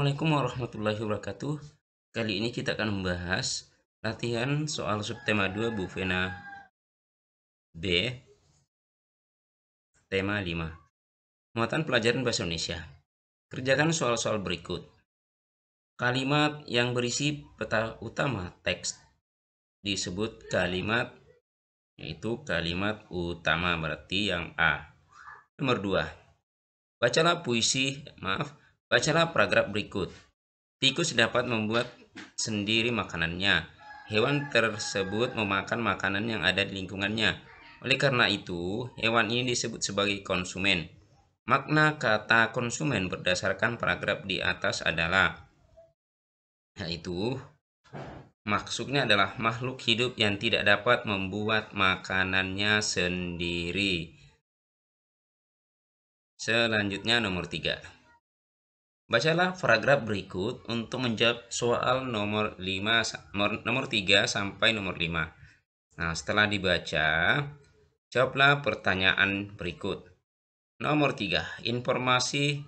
Assalamualaikum warahmatullahi wabarakatuh. Kali ini kita akan membahas latihan soal subtema 2 Bu Vena B, tema 5. Muatan pelajaran bahasa Indonesia. Kerjakan soal-soal berikut. Kalimat yang berisi peta utama teks disebut kalimat, yaitu kalimat utama, berarti yang A. Nomor 2. Bacalah paragraf berikut. Tikus dapat membuat sendiri makanannya. Hewan tersebut memakan makanan yang ada di lingkungannya. Oleh karena itu, hewan ini disebut sebagai konsumen. Makna kata konsumen berdasarkan paragraf di atas adalah, yaitu maksudnya adalah makhluk hidup yang tidak dapat membuat makanannya sendiri. Selanjutnya nomor 3. Bacalah paragraf berikut untuk menjawab soal nomor 3 sampai nomor 5. Nah, setelah dibaca, jawablah pertanyaan berikut. Nomor 3. Informasi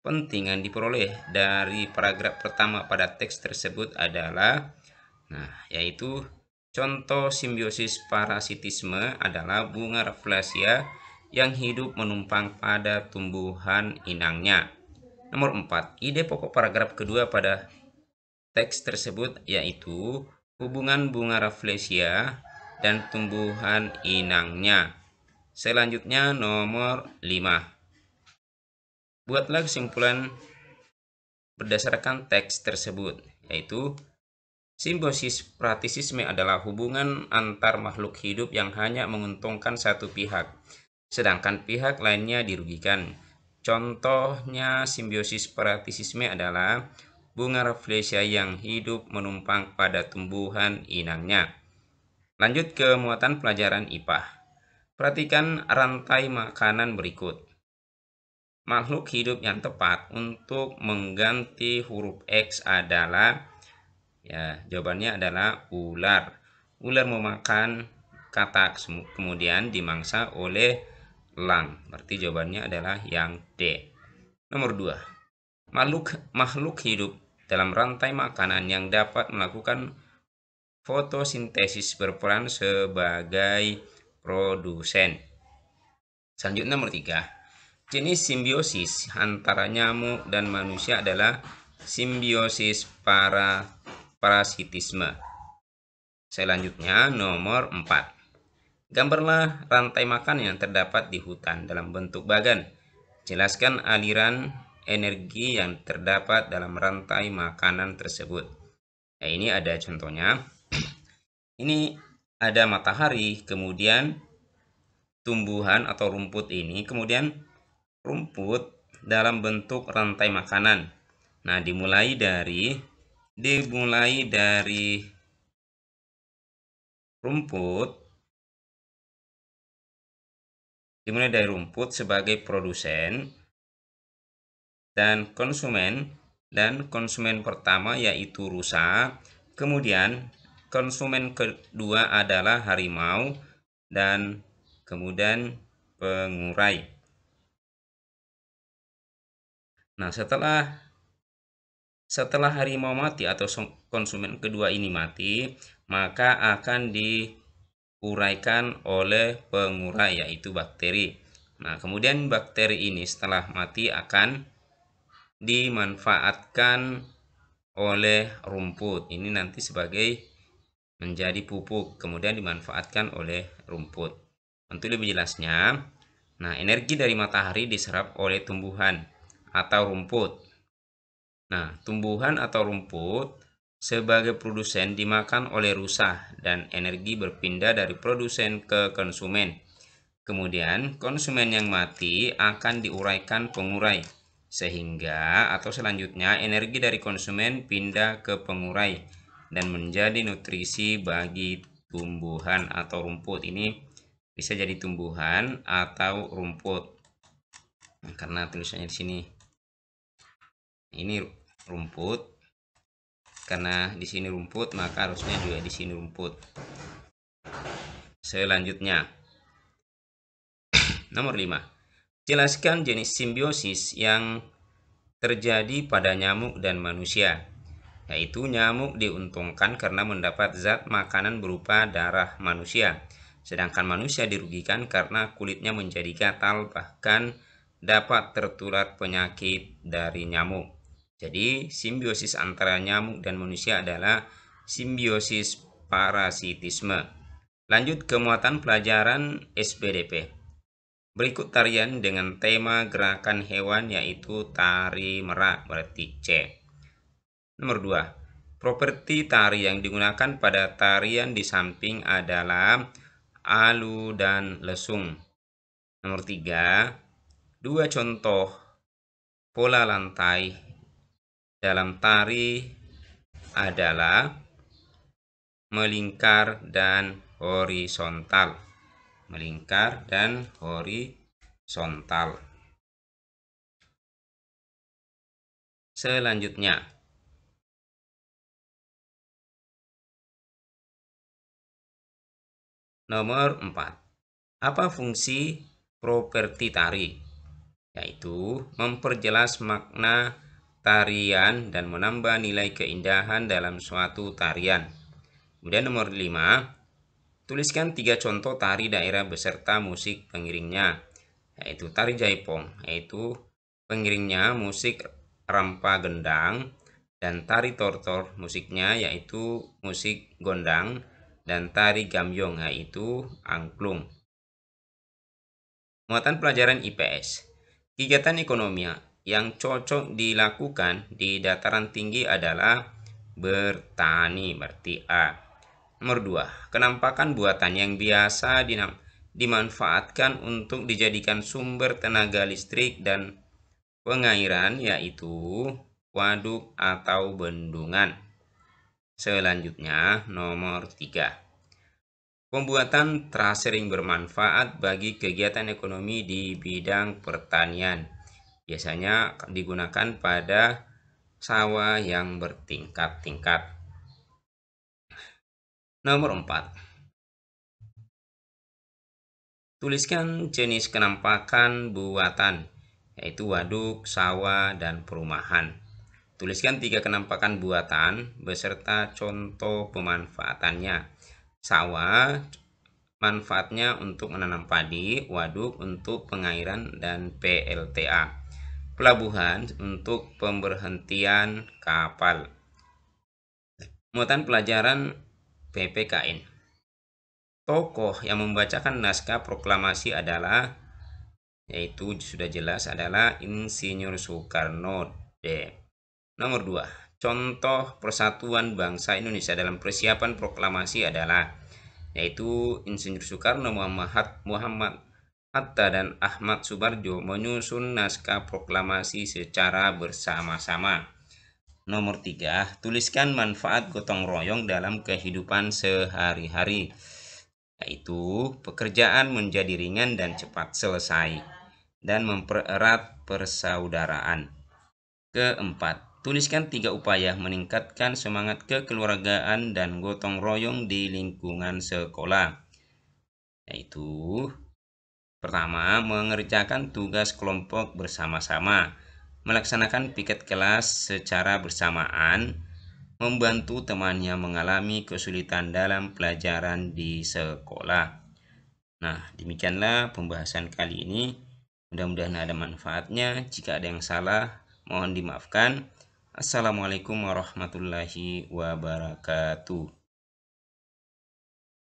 penting yang diperoleh dari paragraf pertama pada teks tersebut adalah, yaitu contoh simbiosis parasitisme adalah bunga rafflesia yang hidup menumpang pada tumbuhan inangnya. Nomor 4. Ide pokok paragraf kedua pada teks tersebut yaitu hubungan bunga rafflesia dan tumbuhan inangnya. Selanjutnya nomor 5. Buatlah kesimpulan berdasarkan teks tersebut, yaitu simbiosis parasitisme adalah hubungan antar makhluk hidup yang hanya menguntungkan satu pihak, sedangkan pihak lainnya dirugikan. Contohnya simbiosis parasitisme adalah bunga rafflesia yang hidup menumpang pada tumbuhan inangnya. Lanjut ke muatan pelajaran IPA. Perhatikan rantai makanan berikut. Makhluk hidup yang tepat untuk mengganti huruf X adalah, jawabannya adalah ular. Ular memakan katak, kemudian dimangsa oleh elang. Berarti jawabannya adalah yang D. Nomor 2. Makhluk hidup dalam rantai makanan yang dapat melakukan fotosintesis berperan sebagai produsen. Selanjutnya nomor 3. Jenis simbiosis antara nyamuk dan manusia adalah simbiosis parasitisme. Selanjutnya nomor 4. Gambarlah rantai makanan yang terdapat di hutan dalam bentuk bagan. Jelaskan aliran energi yang terdapat dalam rantai makanan tersebut. Nah, ini ada contohnya. Ini ada matahari, kemudian tumbuhan atau rumput ini, kemudian rumput dalam bentuk rantai makanan. Nah, dimulai dari rumput sebagai produsen dan konsumen pertama yaitu rusa, kemudian konsumen kedua adalah harimau, dan kemudian pengurai. Nah, setelah harimau mati atau konsumen kedua ini mati, maka akan diuraikan oleh pengurai yaitu bakteri. Nah, kemudian bakteri ini setelah mati akan dimanfaatkan oleh rumput. Ini nanti sebagai menjadi pupuk, kemudian dimanfaatkan oleh rumput. Untuk lebih jelasnya, nah, energi dari matahari diserap oleh tumbuhan atau rumput. Nah, tumbuhan atau rumput sebagai produsen dimakan oleh rusa dan energi berpindah dari produsen ke konsumen. Kemudian konsumen yang mati akan diuraikan pengurai, sehingga atau selanjutnya energi dari konsumen pindah ke pengurai dan menjadi nutrisi bagi tumbuhan atau rumput. Ini bisa jadi tumbuhan atau rumput. Nah, karena tulisannya di sini ini rumput, karena di sini rumput maka harusnya juga di sini rumput. Selanjutnya nomor 5. Jelaskan jenis simbiosis yang terjadi pada nyamuk dan manusia, yaitu nyamuk diuntungkan karena mendapat zat makanan berupa darah manusia, sedangkan manusia dirugikan karena kulitnya menjadi gatal bahkan dapat tertular penyakit dari nyamuk. Jadi, simbiosis antara nyamuk dan manusia adalah simbiosis parasitisme. Lanjut ke muatan pelajaran SBDP. Berikut tarian dengan tema gerakan hewan yaitu tari merak, berarti C. Nomor 2. Properti tari yang digunakan pada tarian di samping adalah alu dan lesung. Nomor 3. Dua contoh pola lantai dalam tari adalah melingkar dan horizontal. Melingkar dan horizontal. Selanjutnya, nomor 4. Apa fungsi properti tari? Yaitu memperjelas makna tarian dan menambah nilai keindahan dalam suatu tarian. Kemudian nomor 5, tuliskan 3 contoh tari daerah beserta musik pengiringnya, yaitu tari Jaipong, yaitu pengiringnya musik rampa gendang, dan tari Tortor musiknya yaitu musik gondang, dan tari Gambyong yaitu angklung. Muatan pelajaran IPS. Kegiatan ekonomi yang cocok dilakukan di dataran tinggi adalah bertani, berarti A. Nomor 2. Kenampakan buatan yang biasa dimanfaatkan untuk dijadikan sumber tenaga listrik dan pengairan yaitu waduk atau bendungan. Selanjutnya, nomor 3. Pembuatan tracering bermanfaat bagi kegiatan ekonomi di bidang pertanian. Biasanya digunakan pada sawah yang bertingkat-tingkat. Nomor 4. Tuliskan jenis kenampakan buatan, yaitu waduk, sawah, dan perumahan. Tuliskan 3 kenampakan buatan beserta contoh pemanfaatannya. Sawah manfaatnya untuk menanam padi, waduk untuk pengairan dan PLTA. Pelabuhan untuk pemberhentian kapal. Muatan pelajaran PPKN. Tokoh yang membacakan naskah proklamasi adalah, yaitu sudah jelas adalah Insinyur Soekarno D. Nomor 2. Contoh persatuan bangsa Indonesia dalam persiapan proklamasi adalah, yaitu Insinyur Soekarno, Muhammad Hatta, dan Ahmad Subarjo menyusun naskah proklamasi secara bersama-sama. Nomor 3. Tuliskan manfaat gotong royong dalam kehidupan sehari-hari, yaitu pekerjaan menjadi ringan dan cepat selesai, dan mempererat persaudaraan. Keempat, tuliskan 3 upaya meningkatkan semangat kekeluargaan dan gotong royong di lingkungan sekolah, yaitu pertama, mengerjakan tugas kelompok bersama-sama, melaksanakan piket kelas secara bersamaan, membantu temannya mengalami kesulitan dalam pelajaran di sekolah. Nah, demikianlah pembahasan kali ini. Mudah-mudahan ada manfaatnya. Jika ada yang salah, mohon dimaafkan. Assalamualaikum warahmatullahi wabarakatuh.